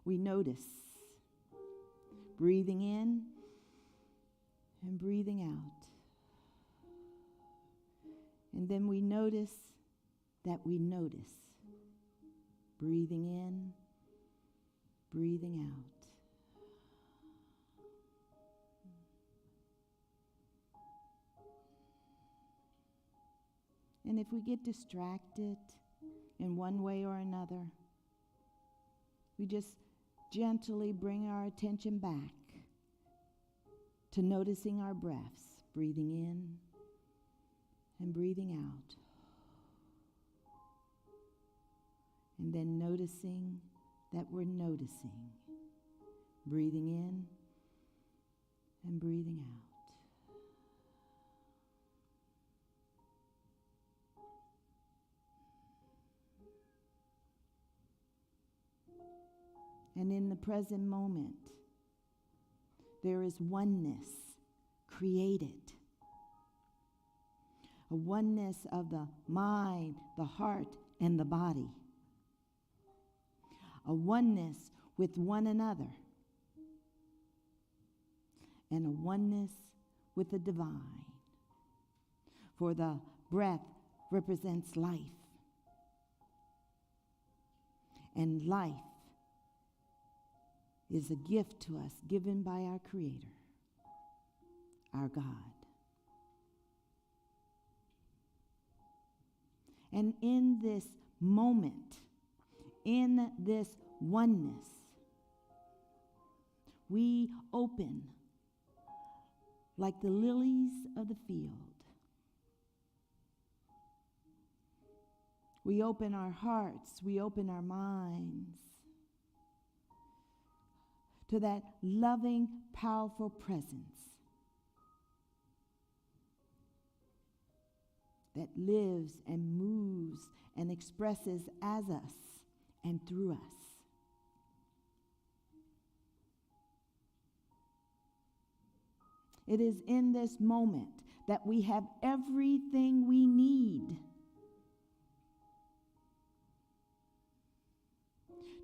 We notice. Breathing in and breathing out. And then we notice that we notice. Breathing in, breathing out. And if we get distracted in one way or another, we just gently bring our attention back to noticing our breaths, breathing in and breathing out. And then noticing that we're noticing, breathing in and breathing out. And in the present moment, there is oneness created. A oneness of the mind, the heart, and the body. A oneness with one another. And a oneness with the divine. For the breath represents life. And life is a gift to us given by our Creator, our God. And in this moment, in this oneness, we open like the lilies of the field. We open our hearts, we open our minds to that loving, powerful presence that lives and moves and expresses as us and through us. It is in this moment that we have everything we need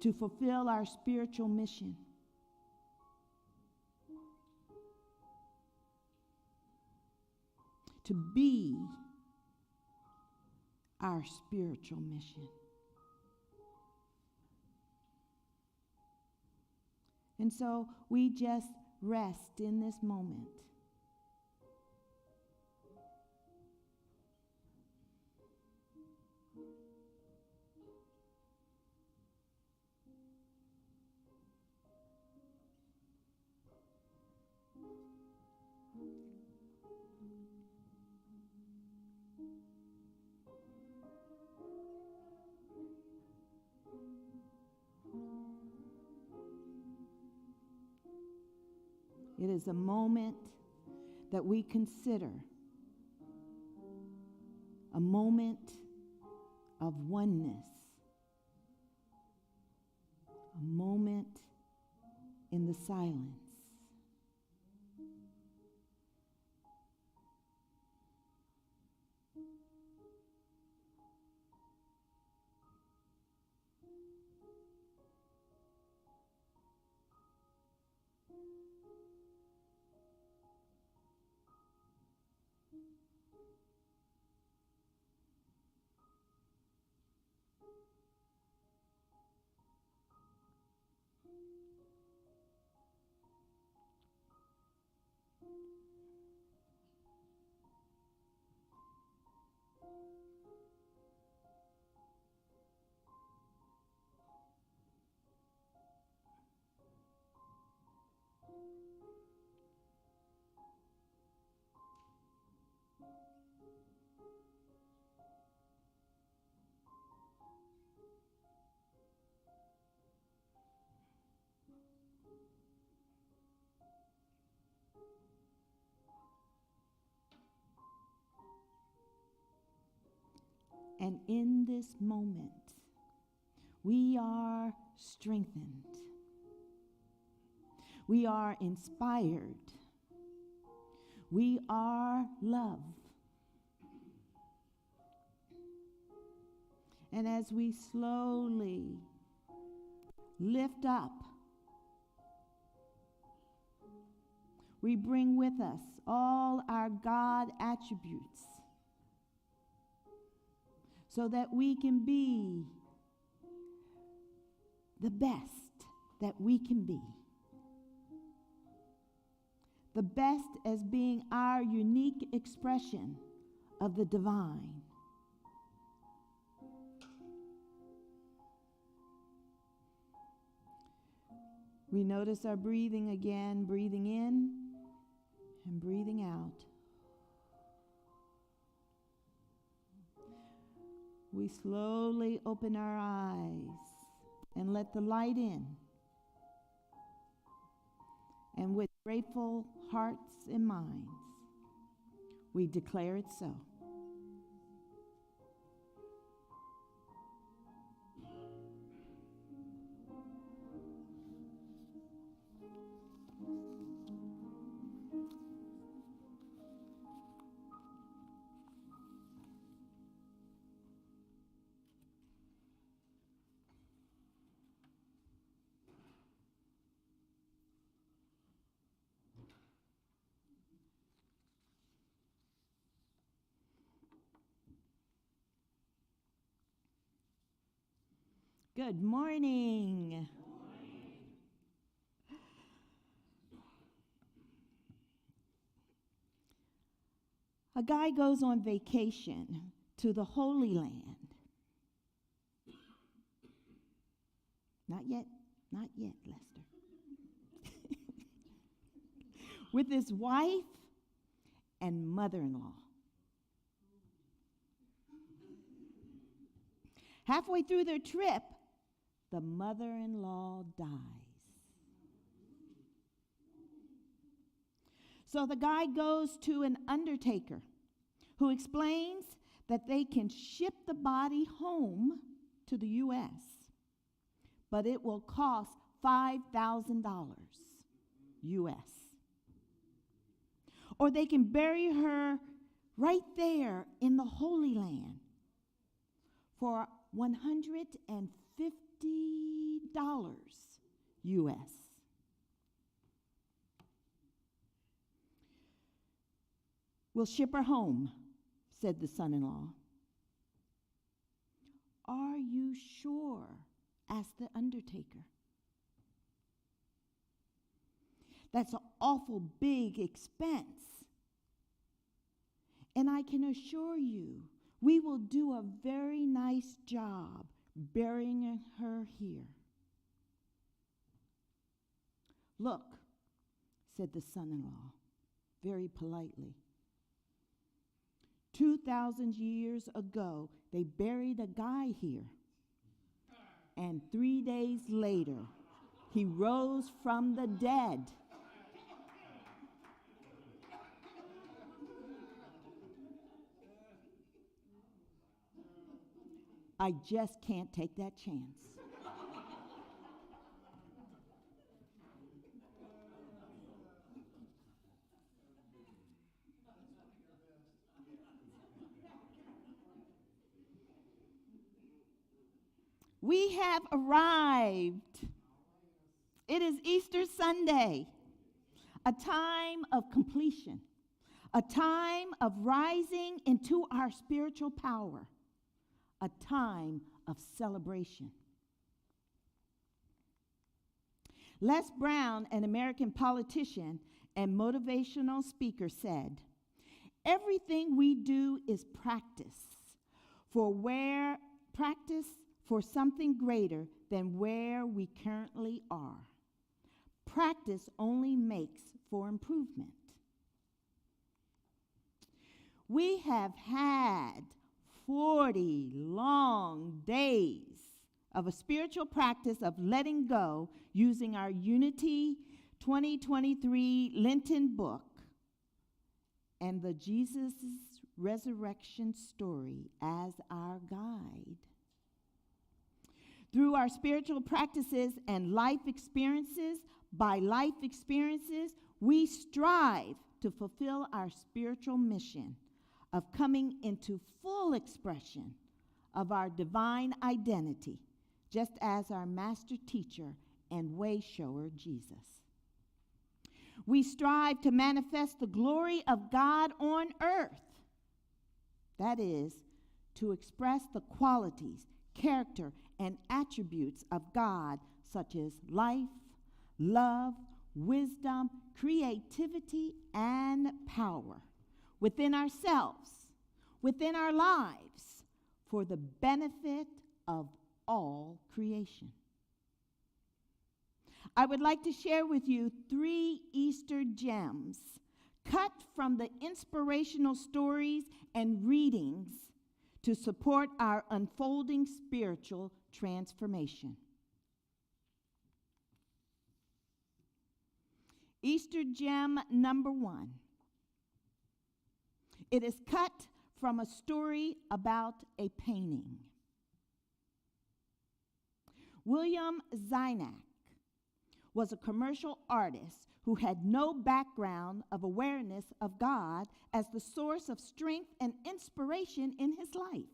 to fulfill our spiritual mission. To be our spiritual mission. And so we just rest in this moment. It is a moment that we consider a moment of oneness, a moment in the silence. And in this moment, we are strengthened. We are inspired. We are love. And as we slowly lift up we bring with us all our God attributes so that we can be the best that we can be. The best as being our unique expression of the divine. We notice our breathing again, breathing in and breathing out. We slowly open our eyes and let the light in. And with grateful hearts and minds, we declare it so. Good morning. A guy goes on vacation to the Holy Land. Not yet, Lester. With his wife and mother-in-law. Halfway through their trip, the mother-in-law dies. So the guy goes to an undertaker who explains that they can ship the body home to the U.S., but it will cost $5,000 U.S. Or they can bury her right there in the Holy Land for $150 U.S. We'll ship her home, said the son-in-law. Are you sure? Asked the undertaker. That's an awful big expense. And I can assure you, we will do a very nice job burying her here. Look, said the son-in-law, very politely. 2,000 years ago, they buried a guy here. And 3 days later, he rose from the dead. I just can't take that chance. We have arrived. It is Easter Sunday, a time of completion, a time of rising into our spiritual power, a time of celebration. Les Brown, an American politician and motivational speaker, said, "Everything we do is practice for something greater than where we currently are. Practice only makes for improvement." We have had 40 long days of a spiritual practice of letting go using our Unity 2023 Lenten book and the Jesus resurrection story as our guide. Through our spiritual practices and by life experiences, we strive to fulfill our spiritual mission of coming into full expression of our divine identity, just as our master teacher and way shower Jesus. We strive to manifest the glory of God on earth. That is, to express the qualities, character, and attributes of God, such as life, love, wisdom, creativity, and power within ourselves, within our lives, for the benefit of all creation. I would like to share with you 3 Easter gems cut from the inspirational stories and readings to support our unfolding spiritual transformation. Easter gem number 1. It is cut from a story about a painting. William Zynak was a commercial artist who had no background of awareness of God as the source of strength and inspiration in his life.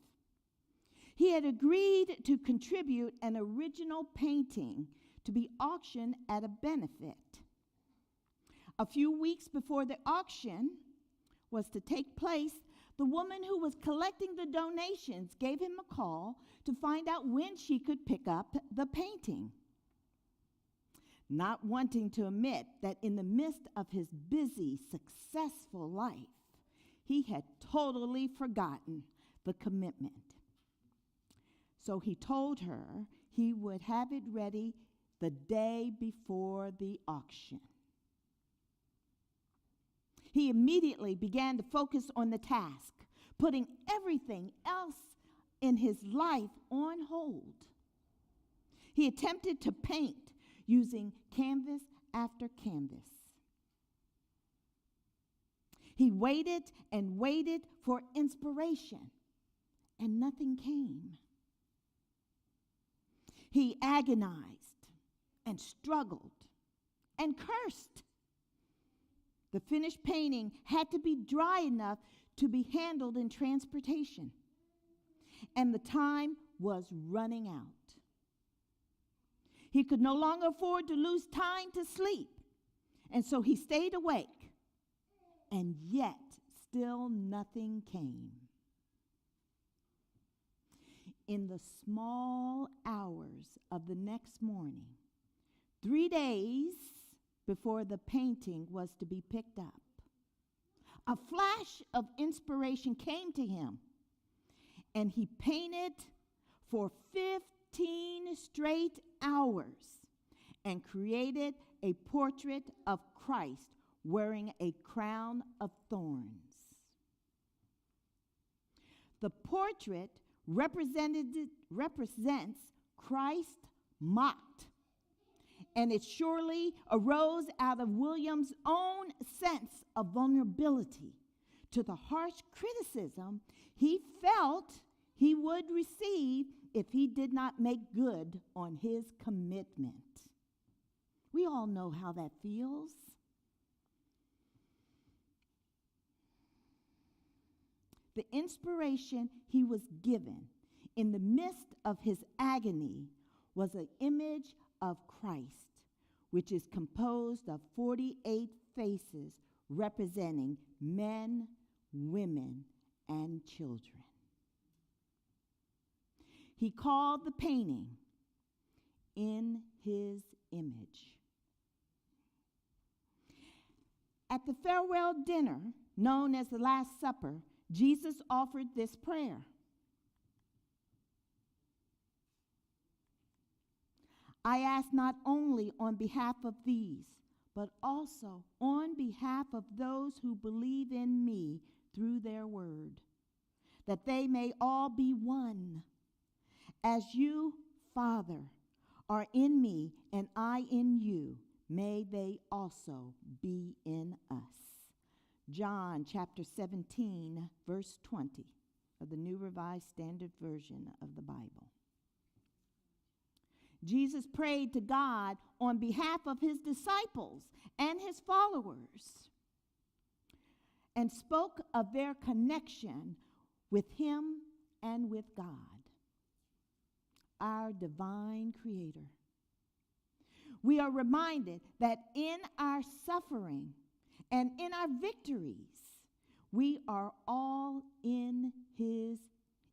He had agreed to contribute an original painting to be auctioned at a benefit. A few weeks before the auction was to take place, the woman who was collecting the donations gave him a call to find out when she could pick up the painting. Not wanting to admit that in the midst of his busy, successful life, he had totally forgotten the commitment. So he told her he would have it ready the day before the auction. He immediately began to focus on the task, putting everything else in his life on hold. He attempted to paint using canvas after canvas. He waited and waited for inspiration, and nothing came. He agonized and struggled and cursed. The finished painting had to be dry enough to be handled in transportation, and the time was running out. He could no longer afford to lose time to sleep, and so he stayed awake, and yet still nothing came. In the small hours of the next morning, 3 days before the painting was to be picked up, a flash of inspiration came to him, and he painted for 15 straight hours and created a portrait of Christ wearing a crown of thorns. The portrait represents Christ mocked, and it surely arose out of William's own sense of vulnerability to the harsh criticism he felt he would receive if he did not make good on his commitment. We all know how that feels. The inspiration he was given in the midst of his agony was an image of Christ, which is composed of 48 faces representing men, women, and children. He called the painting "In His Image." At the farewell dinner, known as the Last Supper, Jesus offered this prayer: I ask not only on behalf of these, but also on behalf of those who believe in me through their word, that they may all be one. As you, Father, are in me and I in you, may they also be in us. John chapter 17, verse 20 of the New Revised Standard Version of the Bible. Jesus prayed to God on behalf of his disciples and his followers and spoke of their connection with him and with God, our divine creator. we are reminded that in our suffering and in our victories, we are all in his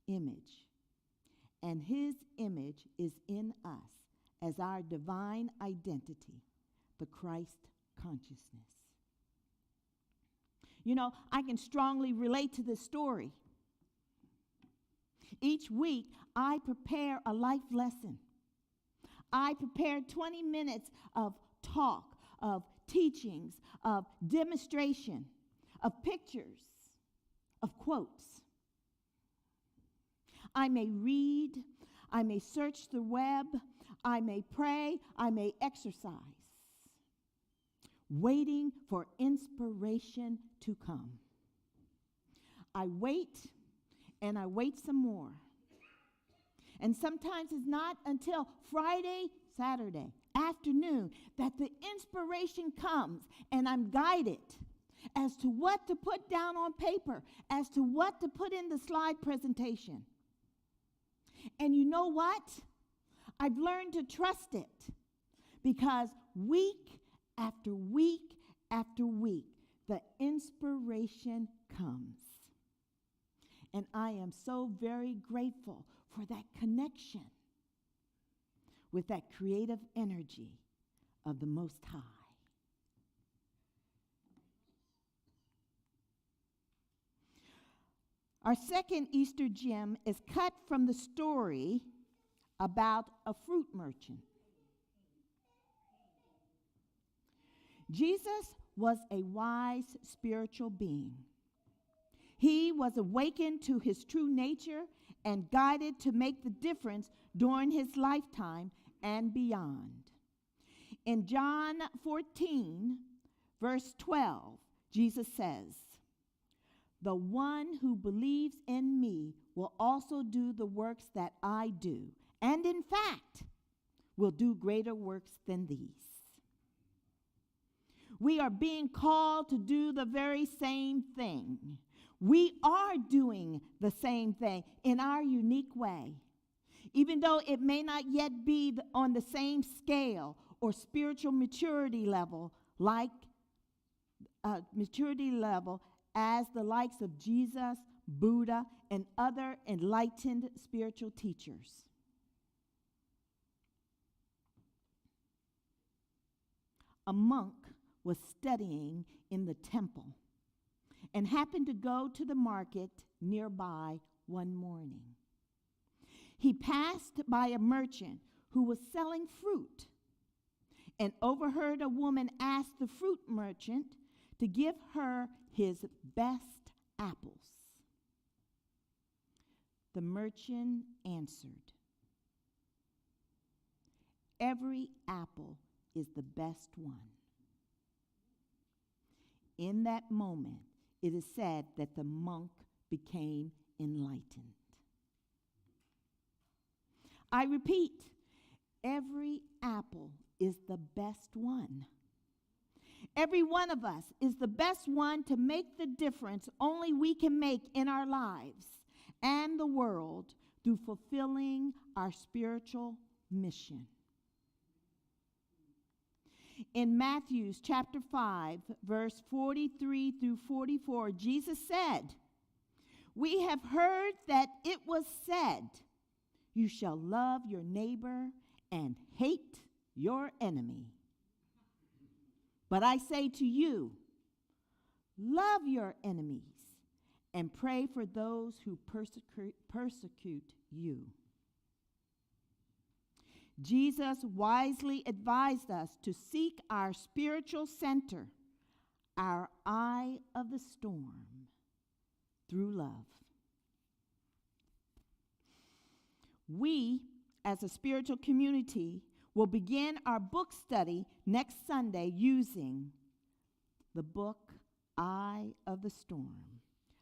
image. And his image is in us as our divine identity, the Christ consciousness. You know, I can strongly relate to this story. Each week, I prepare a life lesson. I prepare 20 minutes of talk, of teachings, of demonstration, of pictures, of quotes. I may read, I may search the web, I may pray, I may exercise, waiting for inspiration to come. I wait, and I wait some more. And sometimes it's not until Friday, Saturday afternoon that the inspiration comes, and I'm guided as to what to put down on paper, as to what to put in the slide presentation. And you know what? I've learned to trust it, because week after week after week, the inspiration comes. And I am so very grateful for that connection with that creative energy of the Most High. Our second Easter gem is cut from the story about a fruit merchant. Jesus was a wise spiritual being. He was awakened to his true nature and guided to make the difference during his lifetime and beyond. In John 14, verse 12, Jesus says, "The one who believes in me will also do the works that I do, and in fact, will do greater works than these." We are being called to do the very same thing. We are doing the same thing in our unique way, even though it may not yet be on the same scale or spiritual maturity level as the likes of Jesus, Buddha, and other enlightened spiritual teachers. A monk was studying in the temple and happened to go to the market nearby one morning. He passed by a merchant who was selling fruit and overheard a woman ask the fruit merchant to give her his best apples. The merchant answered, "Every apple is the best one." In that moment, it is said that the monk became enlightened. I repeat, every apple is the best one. Every one of us is the best one to make the difference only we can make in our lives and the world through fulfilling our spiritual mission. In Matthew chapter 5, verse 43 through 44, Jesus said, "We have heard that it was said, 'You shall love your neighbor and hate your enemy.' But I say to you, love your enemies and pray for those who persecute you." Jesus wisely advised us to seek our spiritual center, our eye of the storm, through love. We, as a spiritual community, will begin our book study next Sunday using the book Eye of the Storm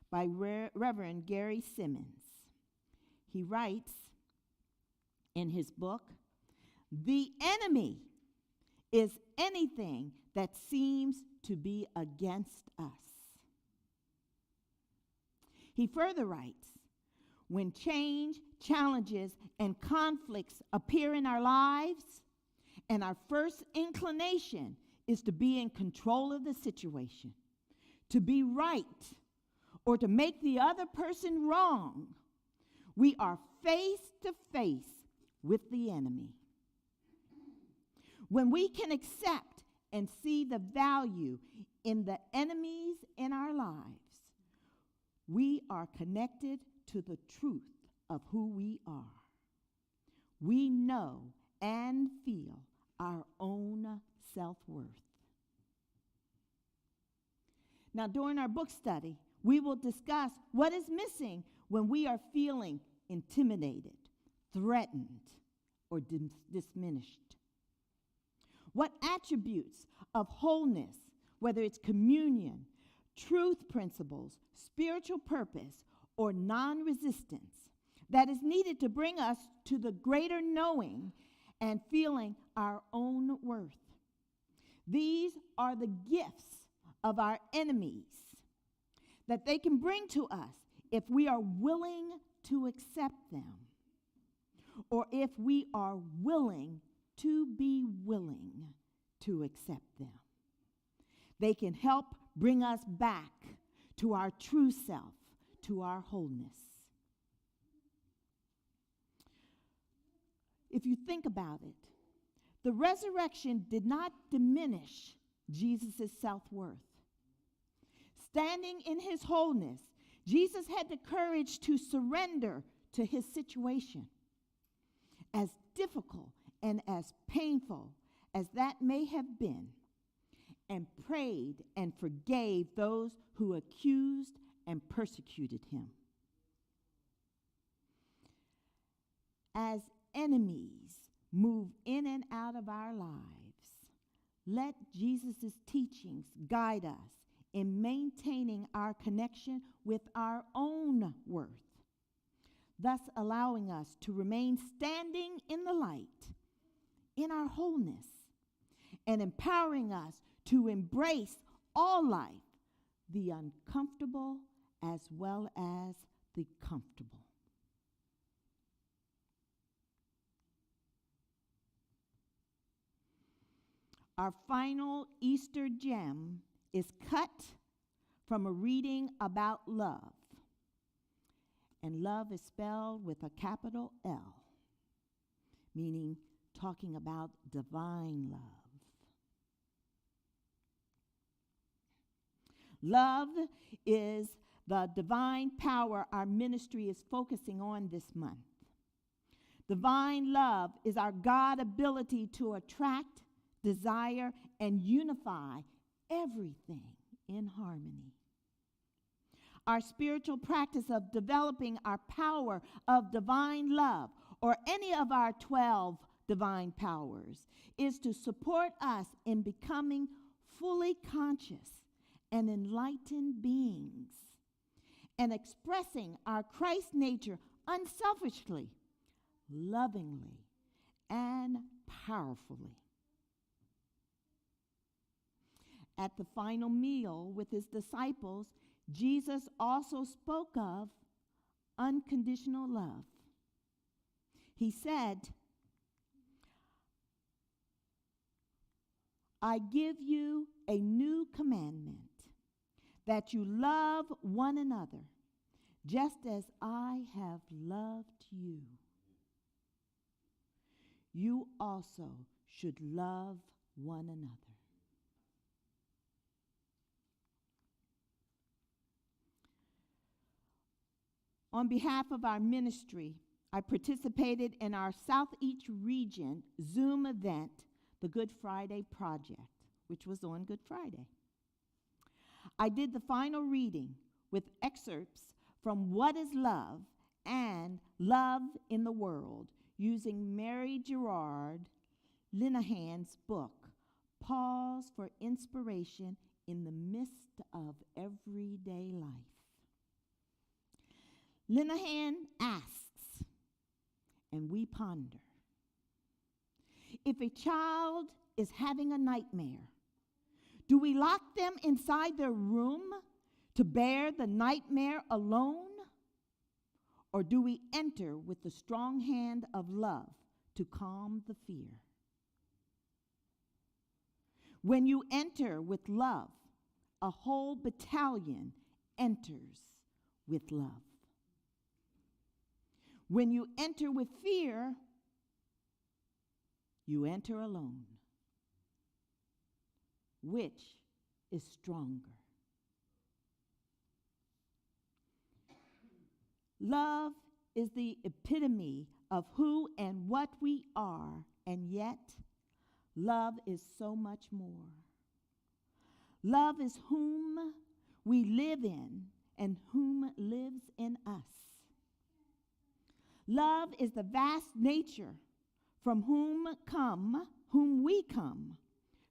by Reverend Gary Simmons. He writes in his book, "The enemy is anything that seems to be against us." He further writes, "When change, challenges, and conflicts appear in our lives, And our first inclination is to be in control of the situation, to be right, or to make the other person wrong. We are face to face with the enemy. When we can accept and see the value in the enemies in our lives, we are connected to the truth of who we are. We know and feel our own self-worth. Now, during our book study, we will discuss what is missing when we are feeling intimidated, threatened, or diminished. What attributes of wholeness, whether it's communion, truth principles, spiritual purpose, or non-resistance, that is needed to bring us to the greater knowing and feeling our own worth. These are the gifts of our enemies that they can bring to us if we are willing to accept them, or if we are willing to be willing to accept them. They can help bring us back to our true self, to our wholeness. If you think about it, the resurrection did not diminish Jesus' self-worth. Standing in his wholeness, Jesus had the courage to surrender to his situation. As difficult and as painful as that may have been, and prayed and forgave those who accused and persecuted him. As enemies move in and out of our lives, let Jesus' teachings guide us in maintaining our connection with our own worth, thus allowing us to remain standing in the light, in our wholeness, and empowering us to embrace all life, the uncomfortable as well as the comfortable. Our final Easter gem is cut from a reading about love. And love is spelled with a capital L, meaning talking about divine love. Love is the divine power our ministry is focusing on this month. Divine love is our God ability to attract, desire, and unify everything in harmony. Our spiritual practice of developing our power of divine love, or any of our 12 divine powers, is to support us in becoming fully conscious and enlightened beings, and expressing our Christ nature unselfishly, lovingly, and powerfully. At the final meal with his disciples, Jesus also spoke of unconditional love. He said, I give you a new commandment, that you love one another, just as I have loved you. You also should love one another. On behalf of our ministry, I participated in our Southeast region Zoom event, the Good Friday Project, which was on Good Friday. I did the final reading with excerpts from What is Love and Love in the World, using Mary Gerard Linehan's book, Pause for Inspiration in the Midst of Everyday Life. Linehan asks, and we ponder, if a child is having a nightmare, do we lock them inside their room to bear the nightmare alone? Or do we enter with the strong hand of love to calm the fear? When you enter with love, a whole battalion enters with love. When you enter with fear, you enter alone. Which is stronger? Love is the epitome of who and what we are, and yet love is so much more. Love is whom we live in and whom lives in us. Love is the vast nature from whom we come,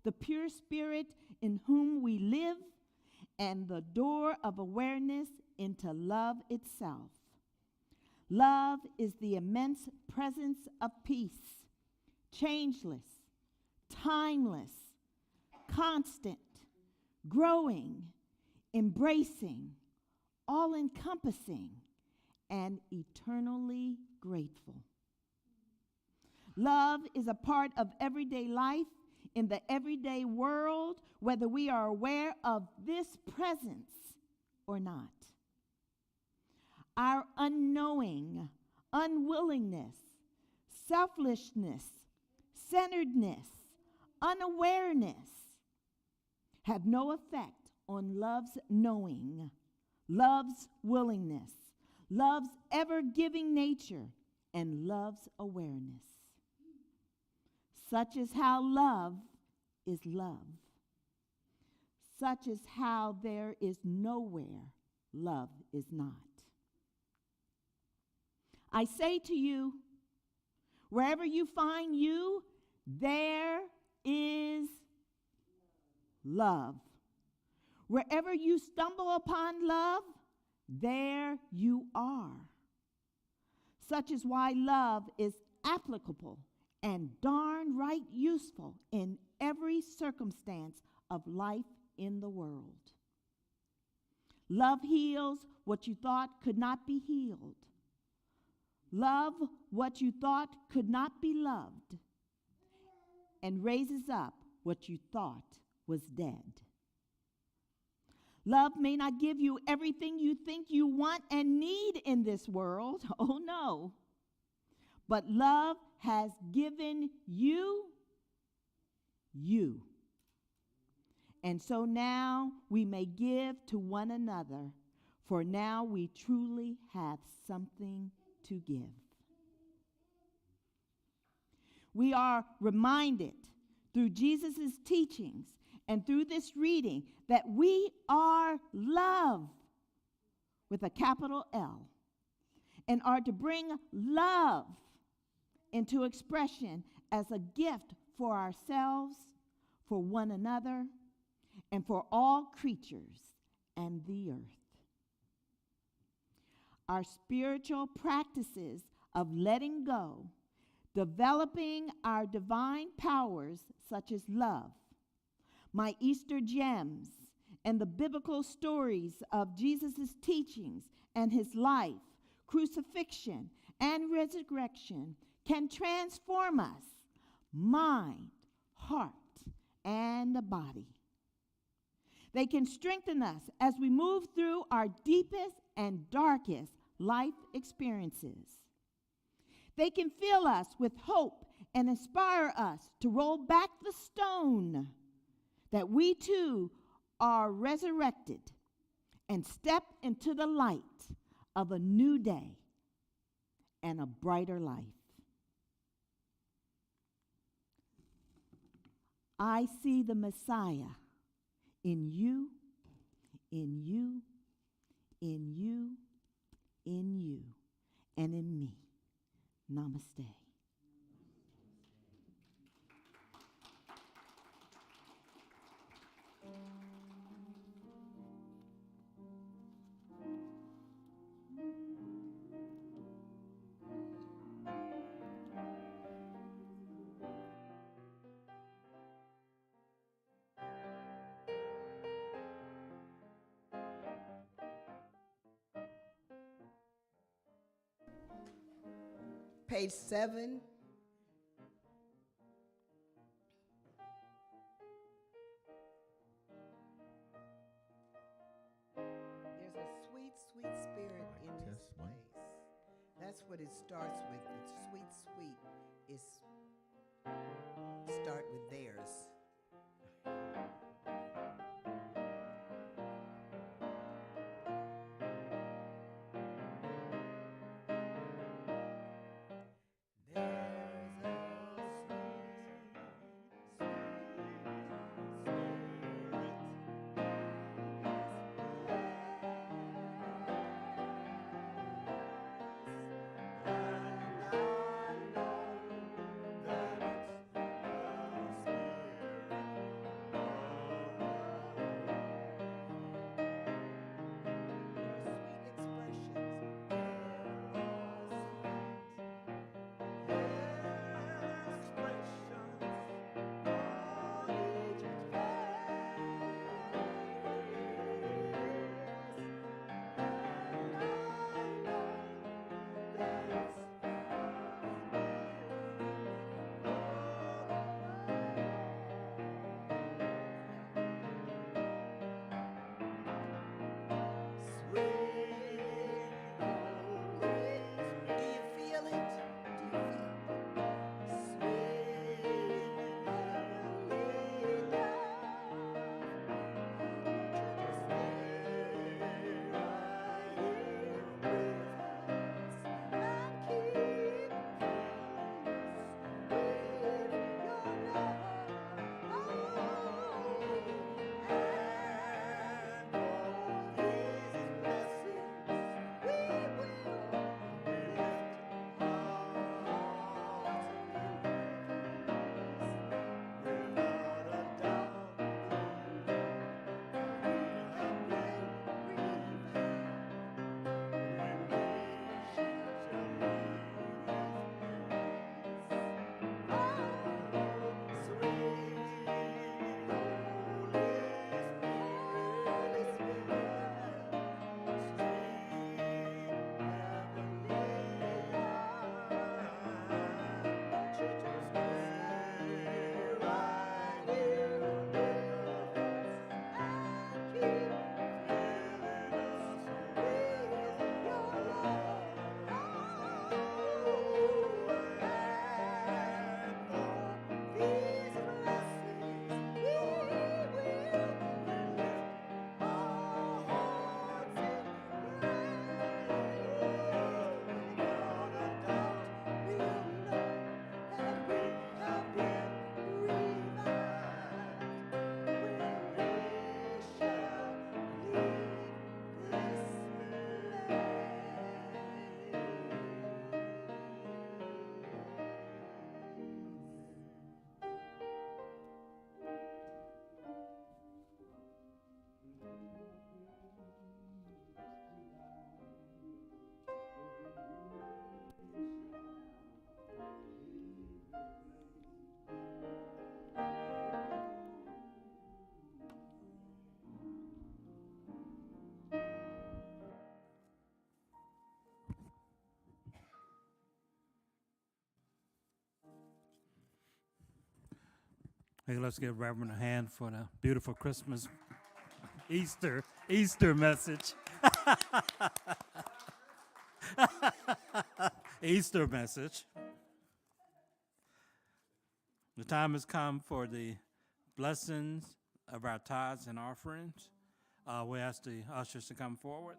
the pure spirit in whom we live, and the door of awareness into love itself. Love is the immense presence of peace, changeless, timeless, constant, growing, embracing, all-encompassing, and eternally grateful. Love is a part of everyday life in the everyday world, whether we are aware of this presence or not. Our unknowing, unwillingness, selfishness, centeredness, unawareness have no effect on love's knowing, love's willingness, love's ever-giving nature, and love's awareness. Such is how love is love. Such is how there is nowhere love is not. I say to you, wherever you find you, there is love. Wherever you stumble upon love, there you are. Such is why love is applicable and darn right useful in every circumstance of life in the world. Love heals what you thought could not be healed. Love what you thought could not be loved, and raises up what you thought was dead. Love may not give you everything you think you want and need in this world. Oh, no. But love has given you. And so now we may give to one another, for now we truly have something to give. We are reminded through Jesus' teachings and through this reading that we are love with a capital L, and are to bring love into expression as a gift for ourselves, for one another, and for all creatures and the earth. Our spiritual practices of letting go, developing our divine powers such as love, my Easter gems, and the biblical stories of Jesus' teachings and his life, crucifixion, and resurrection can transform us, mind, heart, and body. They can strengthen us as we move through our deepest and darkest life experiences. They can fill us with hope and inspire us to roll back the stone that we too are resurrected and step into the light of a new day and a brighter life. I see the Messiah in you, in you, in you, in you, and in me. Namaste. Page 7. what it starts with. It's sweet, sweet. It's start with theirs. Hey, let's give Reverend a hand for the beautiful Christmas, Easter message. Easter message. The time has come for the blessings of our tithes and offerings. We ask the ushers to come forward.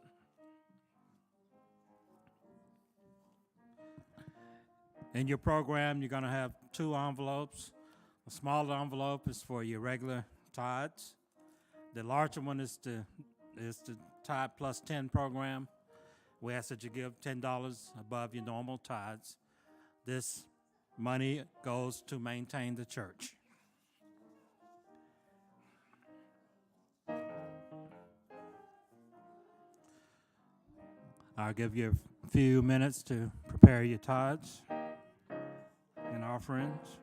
In your program, you're going to have 2 envelopes. The smaller envelope is for your regular tithes. The larger one is the Tithe Plus 10 program. We ask that you give $10 above your normal tithes. This money goes to maintain the church. I'll give you a few minutes to prepare your tithes and offerings.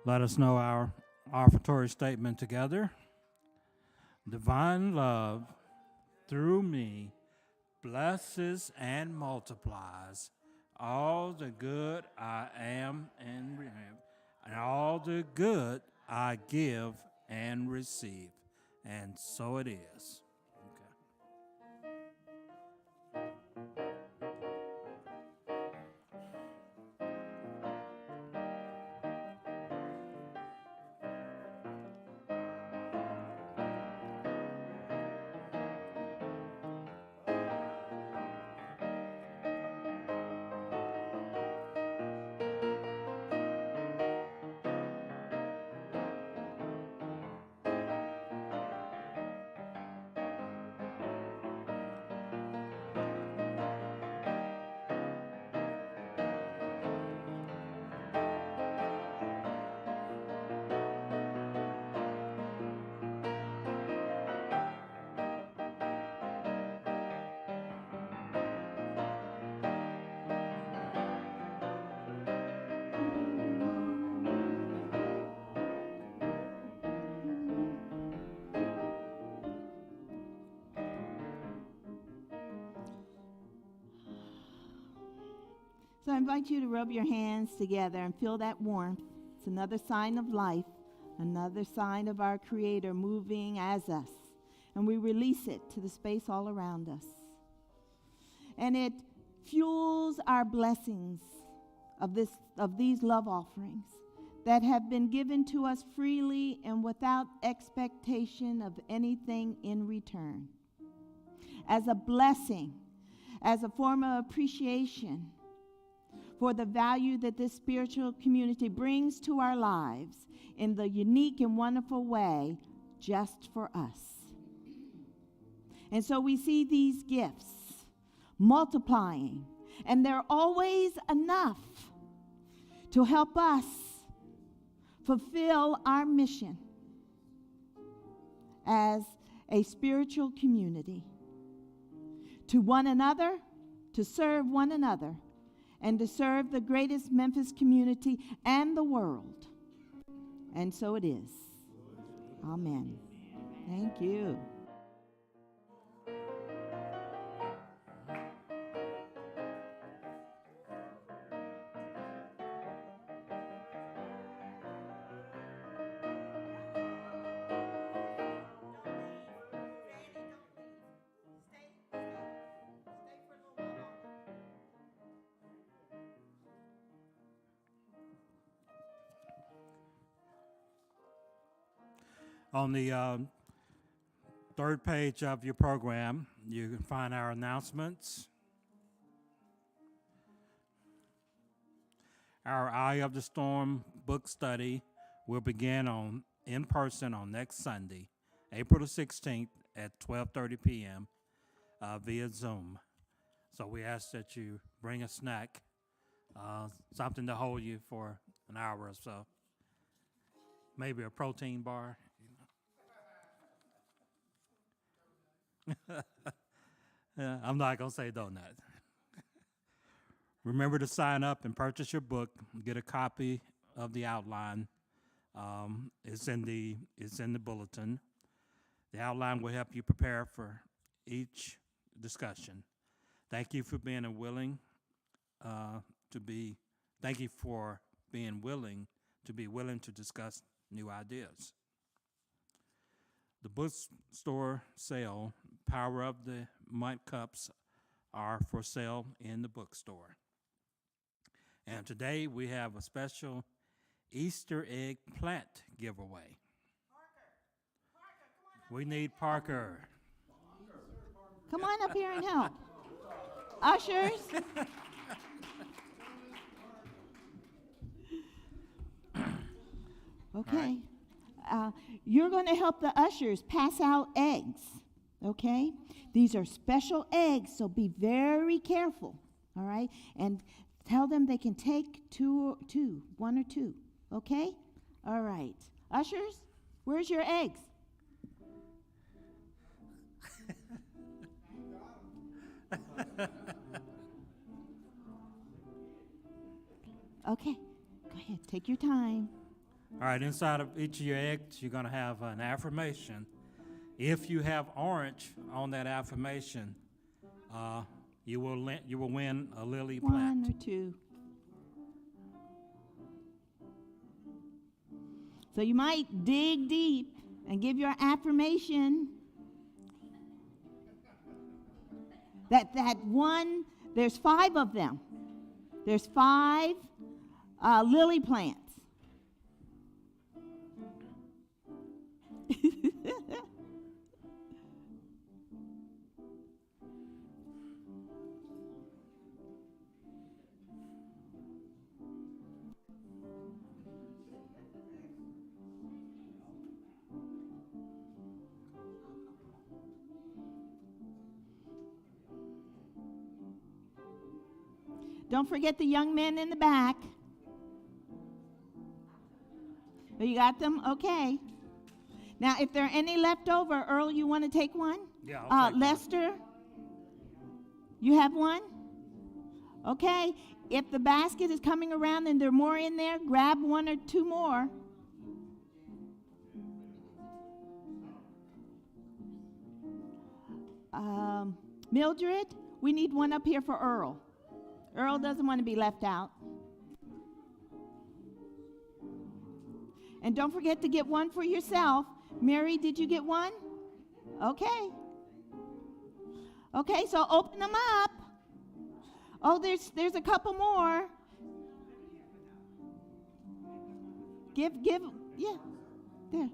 Let us know our offertory statement together. Divine love through me blesses and multiplies all the good I am and have, and all the good I give and receive. And so it is. So I invite you to rub your hands together and feel that warmth. It's another sign of life, another sign of our Creator moving as us. And we release it to the space all around us. And it fuels our blessings of these love offerings that have been given to us freely and without expectation of anything in return. As a blessing, as a form of appreciation for the value that this spiritual community brings to our lives in the unique and wonderful way just for us. And so we see these gifts multiplying, and they're always enough to help us fulfill our mission as a spiritual community to one another, to serve one another, and to serve the greatest Memphis community and the world. And so it is. Amen. Thank you. On the third page of your program, you can find our announcements. Our Eye of the Storm book study will begin in person on next Sunday, April the 16th at 12:30 p.m. Via Zoom. So we ask that you bring a snack, something to hold you for an hour or so. Maybe a protein bar. I'm not going to say donut. Remember to sign up and purchase your book. Get a copy of the outline. It's in the bulletin. The outline will help you prepare for each discussion. Thank you for being willing to discuss new ideas. The bookstore sale, Power of the Month Cups, are for sale in the bookstore. And today we have a special Easter egg plant giveaway. We need Parker. Come on up here and help. Ushers. Okay. You're going to help the ushers pass out eggs, okay? These are special eggs, so be very careful, all right? And tell them they can take one or two, okay? All right. Ushers, where's your eggs? Okay, go ahead, take your time. All right, inside of each of your eggs, you're going to have an affirmation. If you have orange on that affirmation, you will win a lily plant. 1 or 2. So you might dig deep and give your affirmation. That one, there's 5 of them. There's 5 lily plants. Don't forget the young men in the back. Oh, you got them? Okay. Now, if there are any left over, Earl, you want to take one? Yeah, I'll take Lester, you have one? Okay. If the basket is coming around and there are more in there, grab 1 or 2 more. Mildred, we need one up here for Earl. Earl doesn't want to be left out. And don't forget to get one for yourself. Mary, did you get one? Okay. Okay, so open them up. Oh, there's a couple more. Give, yeah, there.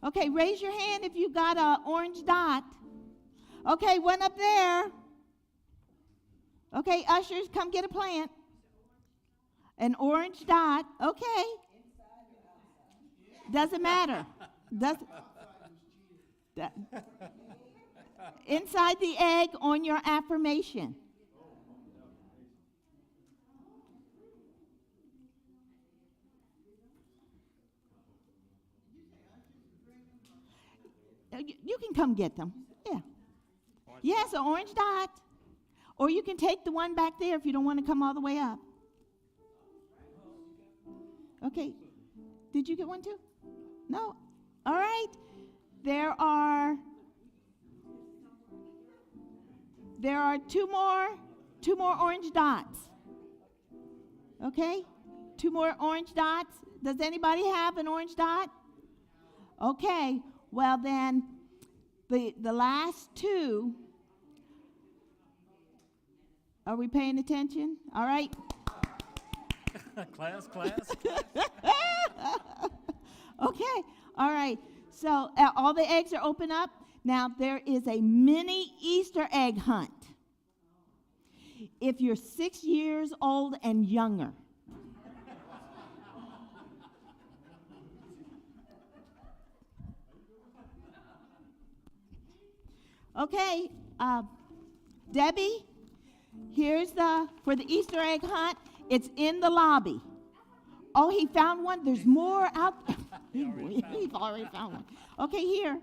Okay, raise your hand if you got an orange dot. Okay, one up there. Okay, ushers, come get a plant. An orange dot. Okay. Doesn't matter. Inside the egg on your affirmation. You can come get them. Yeah. Yes, an orange dot. Or you can take the one back there if you don't want to come all the way up. Okay. Did you get one too? No? All right. There are 2 more orange dots. Okay? 2 more orange dots. Does anybody have an orange dot? Okay. Well, then, the last 2, are we paying attention? All right. Class. Okay. All right. So all the eggs are open up. Now, there is a mini Easter egg hunt. If you're 6 years old and younger, okay, Debbie, here's for the Easter egg hunt. It's in the lobby. Oh, he found one. There's more out. He's already found one. Okay, here.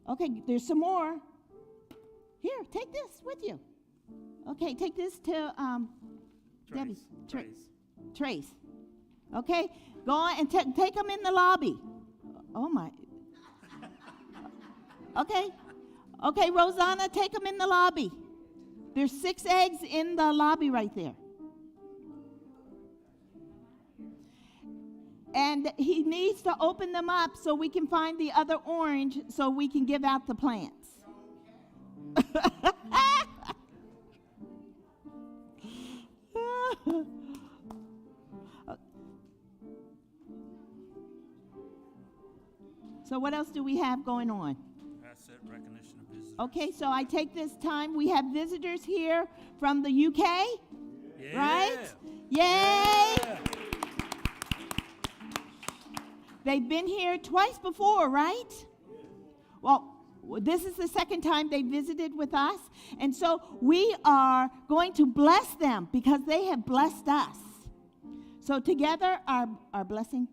Okay, there's some more. Here, take this with you. Okay, take this to Debbie. Trace. Okay, go on and take them in the lobby. Oh, my. Okay, Rosanna, take them in the lobby. There's 6 eggs in the lobby right there. And he needs to open them up so we can find the other orange so we can give out the plants. So what else do we have going on? That's it, recognition of visitors. Okay, so I take this time. We have visitors here from the UK, Yeah. right? Yay! Yeah. They've been here twice before, right? Well, this is the second time they visited with us. And so we are going to bless them because they have blessed us. So together, our blessing.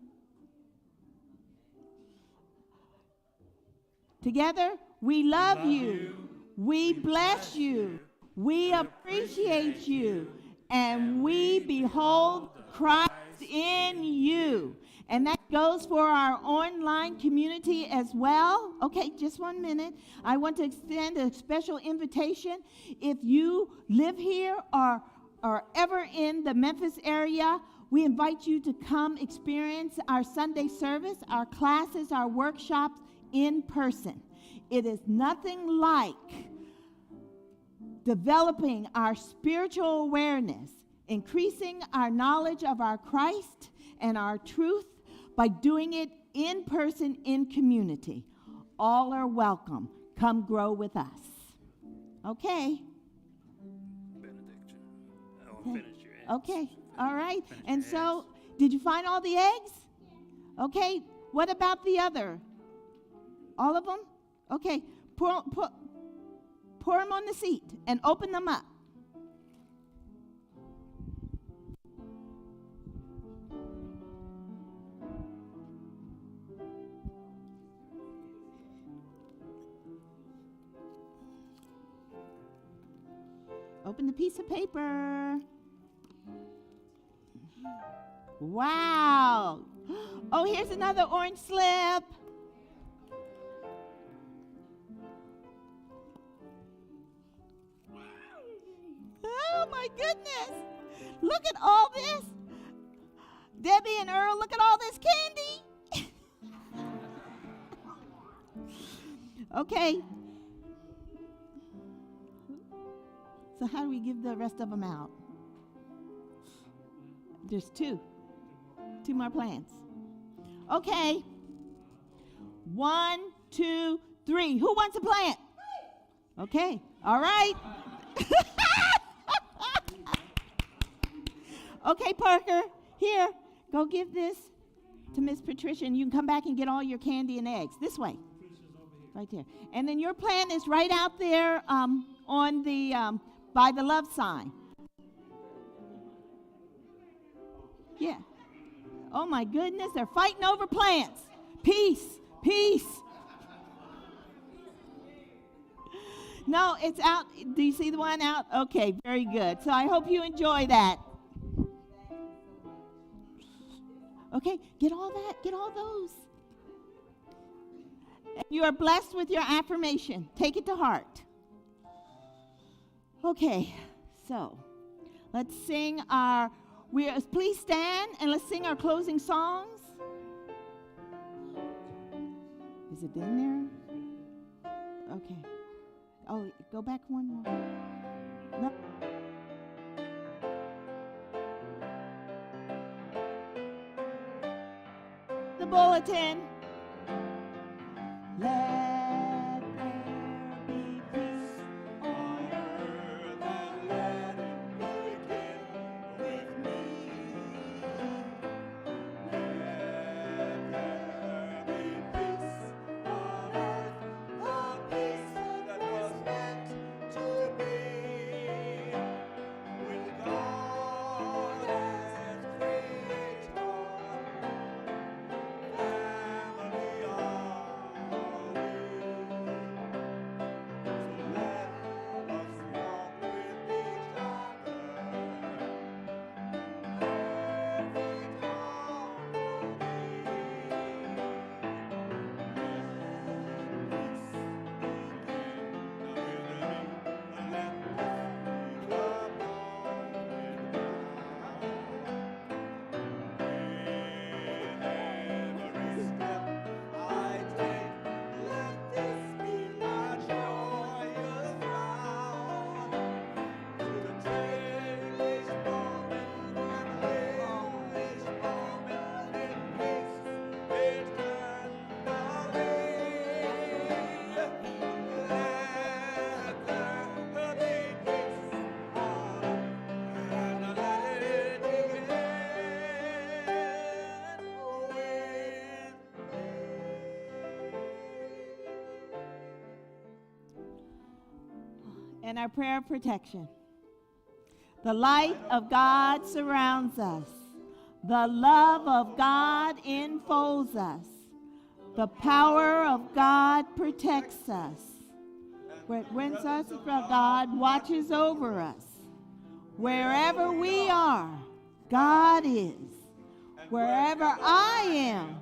Together, we love you. We bless you. We appreciate you. And we behold Christ in you. And that goes for our online community as well. Okay, just 1 minute. I want to extend a special invitation. If you live here or are ever in the Memphis area, we invite you to come experience our Sunday service, our classes, our workshops in person. It is nothing like developing our spiritual awareness, increasing our knowledge of our Christ and our truth by doing it in person in community. All are welcome. Come grow with us. Okay. Benediction. I'll finish your eggs. Okay. All right. Finish And your so, eggs. did you find all the eggs? Okay. What about the other? All of them? Okay. Pour them on the seat and open them up. Open the piece of paper. Wow. Oh, here's another orange slip. Oh, my goodness. Look at all this. Debbie and Earl, look at all this candy. Okay. So how do we give the rest of them out? There's two more plants. Okay. 1, 2, 3. Who wants a plant? Okay. All right. Okay, Parker. Here. Go give this to Miss Patricia, and you can come back and get all your candy and eggs. This way. Right there. And then your plant is right out there on the by the love sign. Yeah. Oh my goodness, they're fighting over plants. Peace, peace. No, it's out. Do you see the one out? Okay, very good. So I hope you enjoy that. Okay, get all that, get all those. And you are blessed with your affirmation. Take it to heart. Okay, so let's sing please stand and let's sing our closing songs. Is it in there? Okay. Oh, go back one more. No. The bulletin. Let there be peace on earth and let it begin with me. Let there be peace on earth, the peace that was meant to be. With God as creator, family are we. So let us walk with each other, perfect every step I take, let this be my joyous round. To take each moment and live each moment in peace eternally. Let there be peace on earth and let it begin with me. And our prayer of protection. The light of God surrounds us. The love of God enfolds us. The power of God protects us. When God watches over us. Wherever we are, God is. Wherever I am,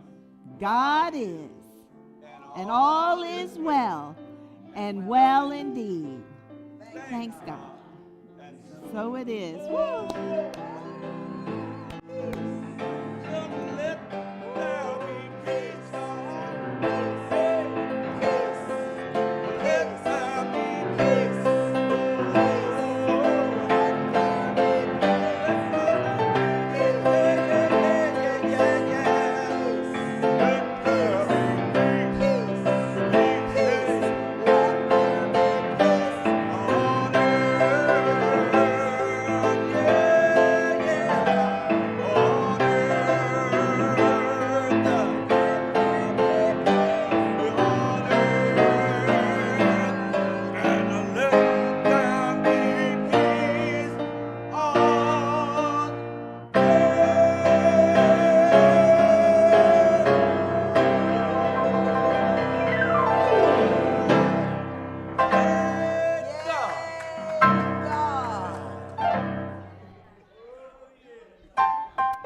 God is. And all is well, and well indeed. Thanks, God. So it is. Woo!